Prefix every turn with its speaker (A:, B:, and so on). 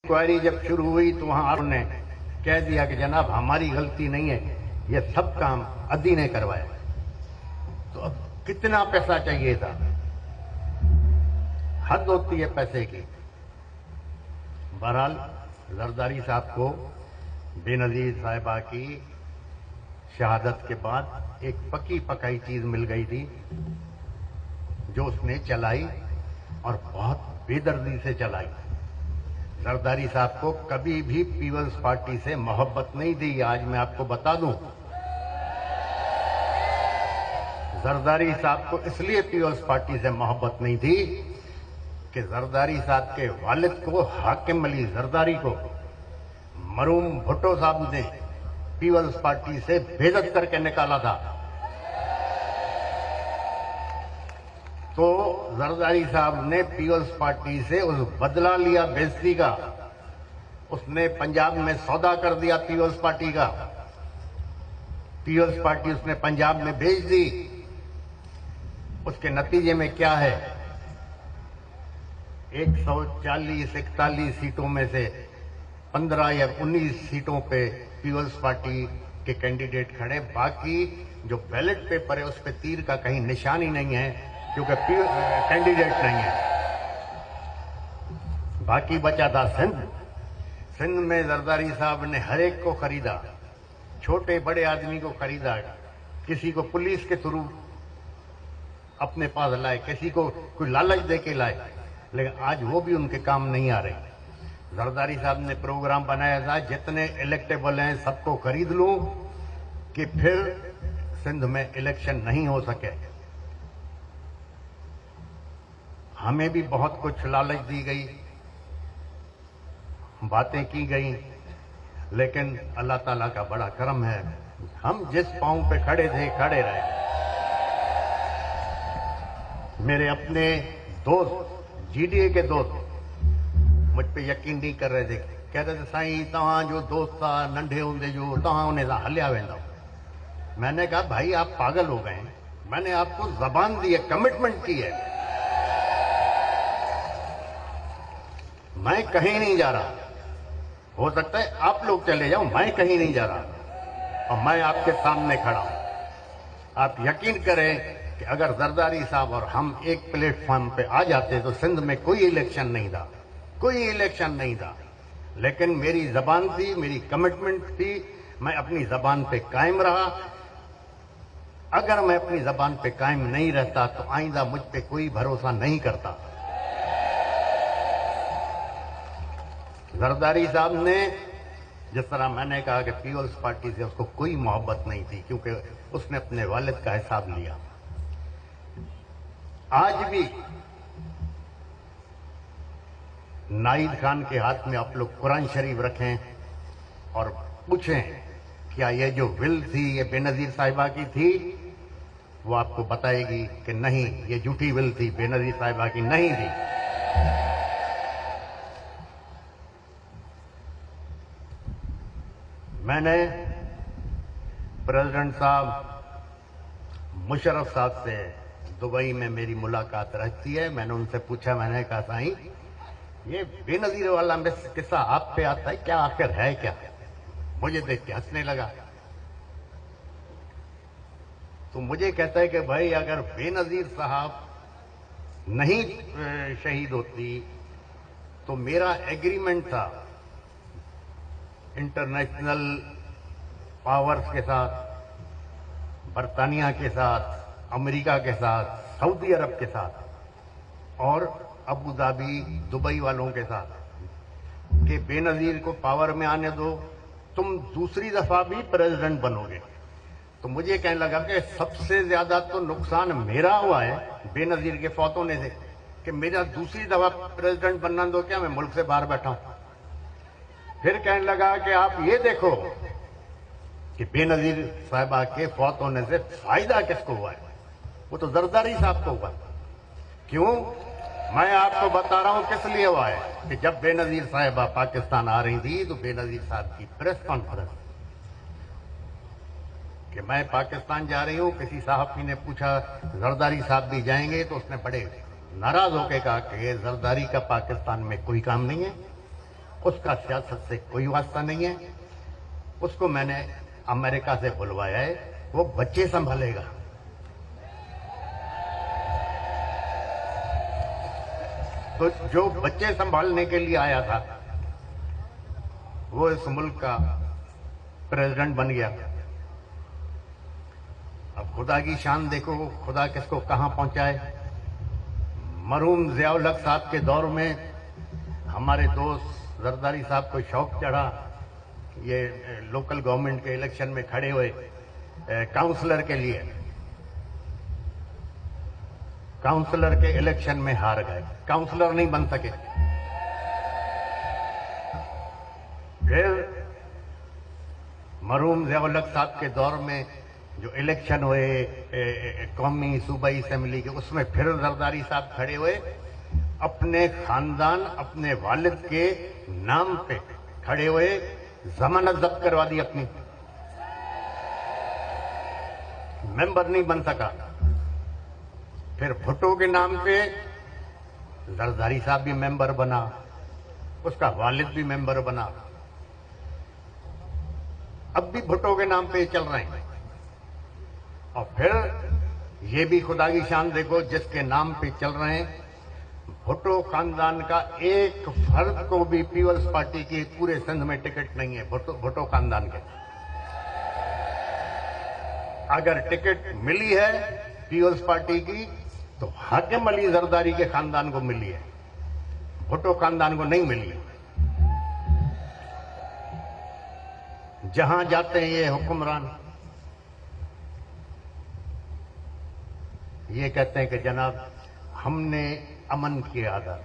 A: Inquiry जब शुरू हुई तो वहां आपने कह दिया कि जनाब हमारी गलती नहीं है, ये सब काम अदी ने करवाया। तो अब कितना पैसा चाहिए था, हद होती है पैसे की। बहरहाल जरदारी साहब को बेनजीर साहिबा की शहादत के बाद एक पकी पकाई चीज मिल गई थी जो उसने चलाई और बहुत बेदर्दी से चलाई। जरदारी साहब को कभी भी पीपल्स पार्टी से मोहब्बत नहीं थी। आज मैं आपको बता दूं, जरदारी साहब को इसलिए पीपल्स पार्टी से मोहब्बत नहीं थी कि जरदारी साहब के वालिद को, हाकिम अली जरदारी को, मरूम भुट्टो साहब ने पीपल्स पार्टी से बेइज्जत करके निकाला था। तो जरदारी साहब ने पीपल्स पार्टी से उस बदला लिया बेइज्जती का। उसने पंजाब में सौदा कर दिया पीपल्स पार्टी का। पीपल्स पार्टी उसने पंजाब में भेज दी। उसके नतीजे में क्या है, 140-41 सीटों में से 15 या 19 सीटों पे पीपल्स पार्टी के कैंडिडेट खड़े। बाकी जो बैलेट पेपर है उस पे तीर का कहीं निशान ही नहीं है, क्योंकि कैंडिडेट नहीं है। बाकी बचा था सिंध। सिंध में जरदारी साहब ने हर एक को खरीदा, छोटे बड़े आदमी को खरीदा, किसी को पुलिस के थ्रू अपने पास लाए, किसी को कोई लालच दे के लाए, लेकिन आज वो भी उनके काम नहीं आ रहे। जरदारी साहब ने प्रोग्राम बनाया था जितने इलेक्टेबल हैं सबको खरीद लूं कि फिर सिंध में इलेक्शन नहीं हो सके। हमें भी बहुत कुछ लालच दी गई, बातें की गई, लेकिन अल्लाह ताला का बड़ा करम है, हम जिस पांव पे खड़े थे खड़े रहे। मेरे अपने दोस्त, जीडीए के दोस्त मुझ पे यकीन नहीं कर रहे थे। कह रहे थे साईं तहां जो दोस्त था नंढे होंदे जो तहां उन्हें हलिया वेंदा। मैंने कहा भाई आप पागल हो गए, मैंने आपको जबान दी है, कमिटमेंट की है, मैं कहीं नहीं जा रहा। हो सकता है आप लोग चले जाओ, मैं कहीं नहीं जा रहा और मैं आपके सामने खड़ा हूं। आप यकीन करें कि अगर जरदारी साहब और हम एक प्लेटफॉर्म पे आ जाते तो सिंध में कोई इलेक्शन नहीं था, कोई इलेक्शन नहीं था। लेकिन मेरी जबान थी, मेरी कमिटमेंट थी, मैं अपनी जबान पे कायम रहा। अगर मैं अपनी जबान पे कायम नहीं रहता तो आइंदा मुझ पे कोई भरोसा नहीं करता। जरदारी साहब ने, जिस तरह मैंने कहा कि पीपल्स पार्टी से उसको कोई मोहब्बत नहीं थी क्योंकि उसने अपने वालिद का हिसाब लिया। आज भी नाइद खान के हाथ में आप लोग कुरान शरीफ रखें और पूछें क्या ये जो विल थी ये बेनजीर साहिबा की थी, वो आपको बताएगी कि नहीं, ये झूठी विल थी, बेनजीर साहिबा की नहीं थी। मैंने प्रेसिडेंट साहब मुशर्रफ साहब से दुबई में मेरी मुलाकात रहती है। मैंने उनसे पूछा, मैंने कहा साईं ये बेनजीर वाला किस्सा आप पे आता है क्या, आखिर है क्या? मुझे देख के हंसने लगा। तो मुझे कहता है कि भाई अगर बेनजीर साहब नहीं शहीद होती तो मेरा एग्रीमेंट था इंटरनेशनल पावर्स के साथ, बरतानिया के साथ, अमेरिका के साथ, सऊदी अरब के साथ और अबू धाबी, दुबई वालों के साथ कि बेनजीर को पावर में आने दो, तुम दूसरी दफा भी प्रेसिडेंट बनोगे। तो मुझे कहने लगा कि सबसे ज्यादा तो नुकसान मेरा हुआ है बेनजीर के फौत होने से कि मेरा दूसरी दफा प्रेसिडेंट बनना दो, क्या मैं मुल्क से बाहर बैठा हूं। फिर कहने लगा कि आप ये देखो कि बेनजीर साहिबा के फौत होने से फायदा किसको हुआ है, वो तो जरदारी साहब को हुआ। क्यों? मैं आपको बता रहा हूं किस लिए हुआ है कि जब बेनजीर साहिबा पाकिस्तान आ रही थी तो बेनजीर साहब की प्रेस कॉन्फ्रेंस कि मैं पाकिस्तान जा रही हूं, किसी साहब ने पूछा जरदारी साहब भी जाएंगे, तो उसने बड़े नाराज होकर कहा कि जरदारी का पाकिस्तान में कोई काम नहीं है, اس کا سیاست سے کوئی واسطہ نہیں ہے. اس کو میں نے امریکہ سے بلوایا ہے, وہ بچے سنبھالے گا. تو جو بچے سنبھالنے کے لیے آیا تھا وہ اس ملک کا پریزیڈنٹ بن گیا. اب خدا کی شان دیکھو, خدا کس کو کہاں پہنچائے. مرحوم ضیاء الحق صاحب کے دور میں ہمارے دوست زرداری صاحب کو شوق چڑھا, یہ لوکل گورنمنٹ کے الیکشن میں کھڑے ہوئے کاؤنسلر کے لیے. کاؤنسلر کے الیکشن میں ہار گئے, کاؤنسلر نہیں بن سکے. پھر مرحوم ضیاء الحق صاحب کے دور میں جو الیکشن ہوئے قومی صوبائی اسمبلی کے, اس میں پھر زرداری صاحب کھڑے ہوئے. اپنے خاندان, اپنے والد کے نام پہ کھڑے ہوئے, ضمانت ضبط کروا دی اپنی, ممبر نہیں بن سکا. پھر بھٹو کے نام پہ زرداری صاحب بھی ممبر بنا, اس کا والد بھی ممبر بنا. اب بھی بھٹو کے نام پہ چل رہے ہیں. اور پھر یہ بھی خدا کی شان دیکھو, جس کے نام پہ چل رہے ہیں, بھٹو خاندان کا ایک فرد کو بھی پیپلز پارٹی کی پورے سندھ میں ٹکٹ نہیں ہے. بھٹو خاندان کے اگر ٹکٹ ملی ہے پیپلز پارٹی کی تو حاکم علی زرداری کے خاندان کو ملی ہے, بھٹو خاندان کو نہیں ملی ہے. جہاں جاتے ہیں یہ حکمران یہ کہتے ہیں کہ جناب ہم نے امن کی عادت,